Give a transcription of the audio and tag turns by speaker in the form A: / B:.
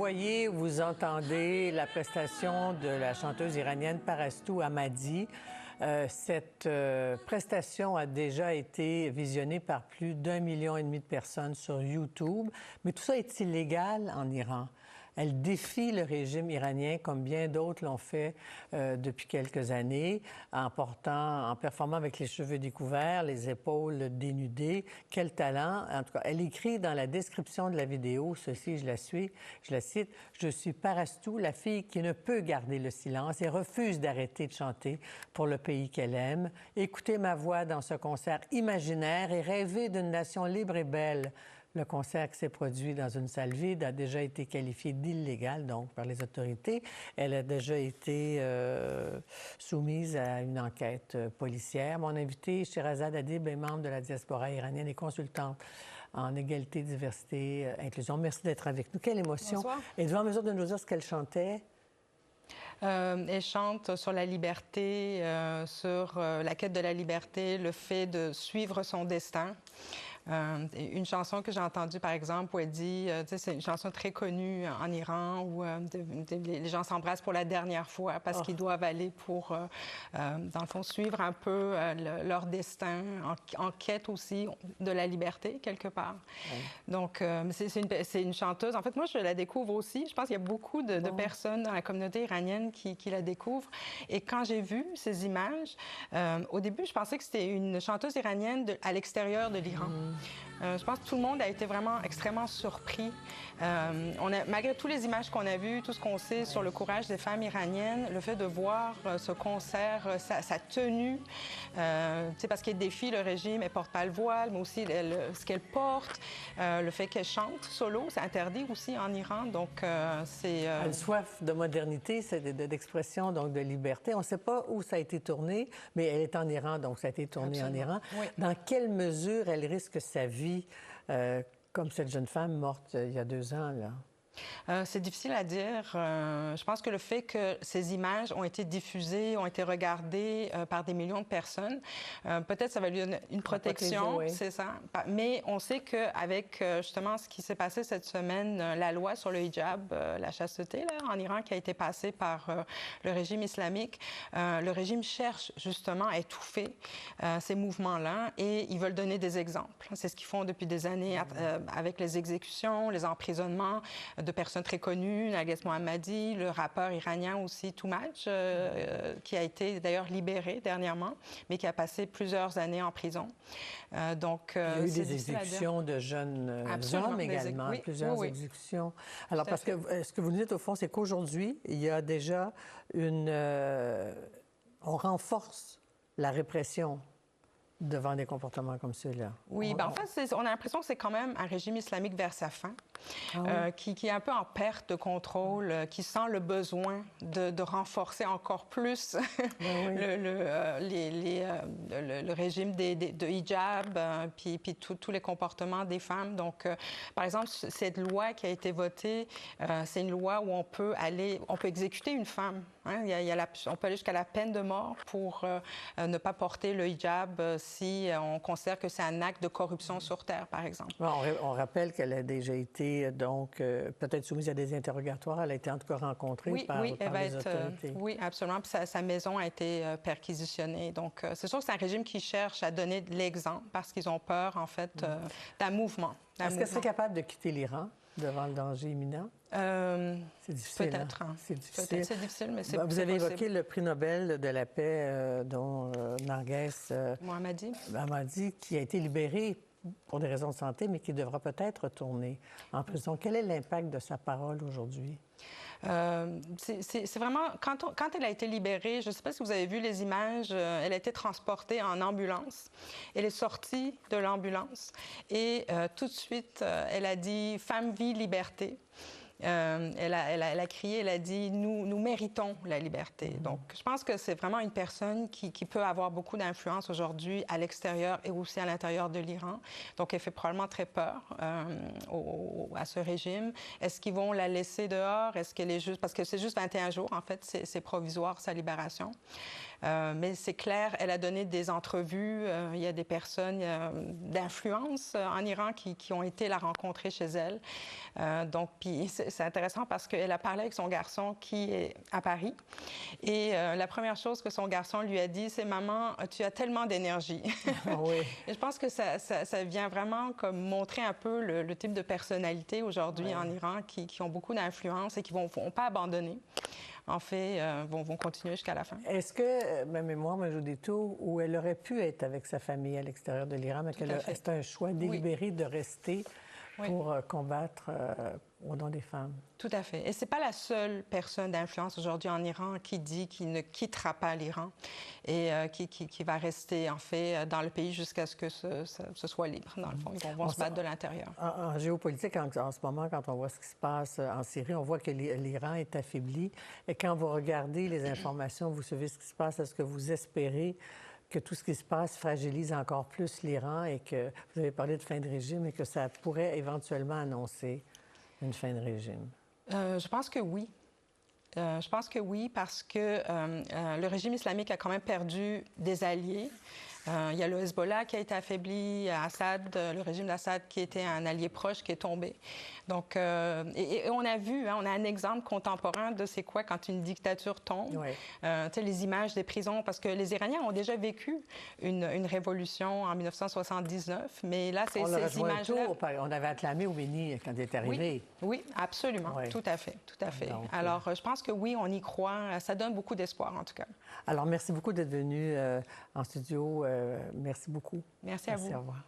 A: voyez ou vous entendez la prestation de la chanteuse iranienne Parastou Hamadi. Cette prestation a déjà été visionnée par plus d'1,5 million de personnes sur YouTube. Mais tout ça est illégal en Iran. Elle défie le régime iranien comme bien d'autres l'ont fait depuis quelques années en performant avec les cheveux découverts, les épaules dénudées. Quel talent! En tout cas, elle écrit dans la description de la vidéo, ceci, je la cite, « Je suis Parastou, la fille qui ne peut garder le silence et refuse d'arrêter de chanter pour le pays qu'elle aime. Écoutez ma voix dans ce concert imaginaire et rêvez d'une nation libre et belle. » Le concert qui s'est produit dans une salle vide a déjà été qualifié d'illégal, donc, par les autorités. Elle a déjà été soumise à une enquête policière. Mon invité, Sherazade Adib, est membre de la diaspora iranienne et consultante en égalité, diversité, inclusion. Merci d'être avec nous. Quelle émotion.
B: Bonsoir.
A: Êtes-vous en mesure de nous dire ce qu'elle chantait?
B: Elle chante sur la liberté, sur la quête de la liberté, le fait de suivre son destin. Une chanson que j'ai entendue, par exemple, où elle dit, c'est une chanson très connue en Iran, où les gens s'embrassent pour la dernière fois parce qu'ils doivent aller pour, dans le fond, suivre un peu leur destin, en quête aussi de la liberté, quelque part. Oui. Donc, c'est une chanteuse. En fait, moi, je la découvre aussi. Je pense qu'il y a beaucoup de personnes dans la communauté iranienne qui la découvrent. Et quand j'ai vu ces images, au début, je pensais que c'était une chanteuse iranienne à l'extérieur de l'Iran. Je pense que tout le monde a été vraiment extrêmement surpris. Malgré toutes les images qu'on a vues, tout ce qu'on sait sur le courage des femmes iraniennes, le fait de voir ce concert, sa tenue, parce qu'elle défie le régime, elle porte pas le voile, mais aussi ce qu'elle porte, le fait qu'elle chante solo, c'est interdit aussi en Iran, donc c'est...
A: Une soif de modernité, d'expression, donc de liberté. On ne sait pas où ça a été tourné, mais elle est en Iran, donc ça a été tourné Absolument. En Iran. Oui. Dans quelle mesure elle risque sa vie, comme cette jeune femme morte il y a 2 ans, là?
B: C'est difficile à dire. Je pense que le fait que ces images ont été diffusées, ont été regardées par des millions de personnes, peut-être ça va lui donner une protection, oui. C'est ça. Mais on sait qu'avec justement ce qui s'est passé cette semaine, la loi sur le hijab, la chasteté là, en Iran qui a été passée par le régime islamique, le régime cherche justement à étouffer ces mouvements-là et ils veulent donner des exemples. C'est ce qu'ils font depuis des années avec les exécutions, les emprisonnements de personnes très connues, Naguez Mohammadi, le rappeur iranien aussi, Toumaj, qui a été d'ailleurs libéré dernièrement, mais qui a passé plusieurs années en prison. Donc,
A: il y a eu des exécutions de jeunes hommes également, oui, plusieurs exécutions. Alors, parce que ce que vous nous dites, au fond, c'est qu'aujourd'hui, il y a déjà on renforce la répression devant des comportements comme ceux-là.
B: Oui, en fait, on a l'impression que c'est quand même un régime islamique vers sa fin, qui est un peu en perte de contrôle, qui sent le besoin de renforcer encore plus le régime de hijab, puis tous les comportements des femmes. Donc, par exemple, cette loi qui a été votée, c'est une loi où on peut exécuter une femme. Hein? On peut aller jusqu'à la peine de mort pour ne pas porter le hijab si on considère que c'est un acte de corruption sur Terre, par exemple.
A: On rappelle qu'elle a déjà été, donc, peut-être soumise à des interrogatoires. Elle a été en tout cas rencontrée par les autorités.
B: Oui, absolument. Puis sa maison a été perquisitionnée. Donc, c'est sûr que c'est un régime qui cherche à donner de l'exemple parce qu'ils ont peur, en fait, d'un mouvement.
A: Est-ce qu'elle serait capable de quitter l'Iran devant le danger imminent? C'est difficile.
B: Peut-être.
A: Hein? C'est difficile.
B: Peut-être c'est difficile, mais c'est
A: Vous avez évoqué le prix Nobel de la paix dont Naguez Mohammadi, qui a été libéré pour des raisons de santé, mais qui devra peut-être retourner en prison. Quel est l'impact de sa parole aujourd'hui?
B: C'est vraiment... Quand elle a été libérée, je ne sais pas si vous avez vu les images, elle a été transportée en ambulance. Elle est sortie de l'ambulance et tout de suite, elle a dit « Femme, vie, liberté ». Elle a crié, elle a dit « Nous méritons la liberté ». Donc, je pense que c'est vraiment une personne qui peut avoir beaucoup d'influence aujourd'hui à l'extérieur et aussi à l'intérieur de l'Iran. Donc, elle fait probablement très peur à ce régime. Est-ce qu'ils vont la laisser dehors? Est-ce qu'elle est juste... Parce que c'est juste 21 jours, en fait, c'est provisoire, sa libération. Mais c'est clair, elle a donné des entrevues. Il y a des personnes d'influence en Iran qui ont été la rencontrer chez elle. Donc, puis c'est intéressant parce qu'elle a parlé avec son garçon qui est à Paris. Et la première chose que son garçon lui a dit, c'est « Maman, tu as tellement d'énergie. »
A: Oui.
B: Et je pense que ça vient vraiment comme montrer un peu le type de personnalité aujourd'hui en Iran qui ont beaucoup d'influence et qui ne vont pas abandonner. En fait, vont continuer jusqu'à la fin.
A: Est-ce que ma mémoire me joue des tours où elle aurait pu être avec sa famille à l'extérieur de l'Iran, mais c'est un choix délibéré de rester pour combattre au nom des femmes?
B: Tout à fait. Et ce n'est pas la seule personne d'influence aujourd'hui en Iran qui dit qu'il ne quittera pas l'Iran et qui va rester, en fait, dans le pays jusqu'à ce que ce soit libre, dans le fond. Ils vont se battre de l'intérieur.
A: En géopolitique, en ce moment, quand on voit ce qui se passe en Syrie, on voit que l'Iran est affaibli. Et quand vous regardez les informations, vous savez ce qui se passe, est-ce que vous espérez que tout ce qui se passe fragilise encore plus l'Iran et que, vous avez parlé de fin de régime, et que ça pourrait éventuellement annoncer une fin de régime?
B: Je pense que oui. Je pense que oui, parce que le régime islamique a quand même perdu des alliés. Il y a le Hezbollah qui a été affaibli, Assad, le régime d'Assad qui était un allié proche qui est tombé. Donc, et on a vu, on a un exemple contemporain de c'est quoi quand une dictature tombe.
A: Oui.
B: Tu sais, les images des prisons, parce que les Iraniens ont déjà vécu une révolution en 1979, mais là, c'est ces images-là.
A: On avait acclamé Khomeini quand il est arrivé.
B: Oui, absolument, tout à fait, tout à fait. Donc, alors, je pense que oui, on y croit. Ça donne beaucoup d'espoir, en tout cas.
A: Alors, merci beaucoup d'être venu en studio. Merci beaucoup.
B: Merci à vous.
A: Au revoir.